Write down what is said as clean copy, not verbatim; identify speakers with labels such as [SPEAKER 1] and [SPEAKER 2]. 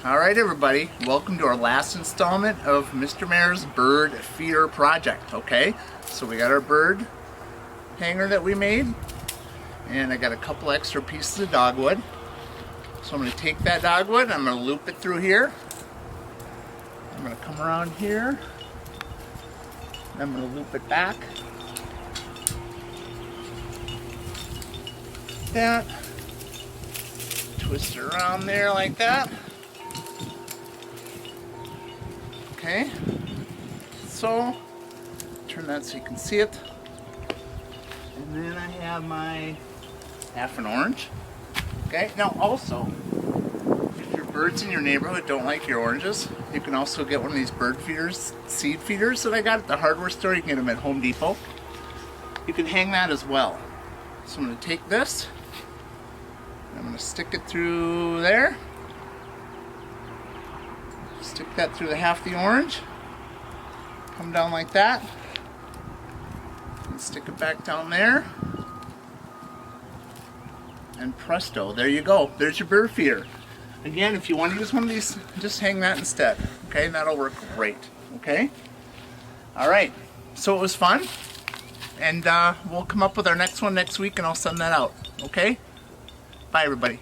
[SPEAKER 1] Alright everybody, welcome to our last installment of Mr. Mayor's bird feeder project, okay? So we got our bird hanger that we made, and I got a couple extra pieces of dogwood. So I'm going to take that dogwood, I'm going to loop it through here. I'm going to come around here, and I'm going to loop it back. That. Twist it around there like that. Okay, so turn that so you can see it. And then I have my half an orange. Okay, now also, if your birds in your neighborhood don't like your oranges, you can also get one of these bird feeders, seed feeders that I got at the hardware store. You can get them at Home Depot. You can hang that as well. So I'm going to take this, and I'm going to stick it through there. Stick that through the half the orange, come down like that, and stick it back down there, and presto, there you go. There's your bird feeder. Again, if you want to use one of these, just hang that instead, okay? And that'll work great, okay? Alright, so it was fun, and we'll come up with our next one next week, and I'll send that out, okay? Bye, everybody.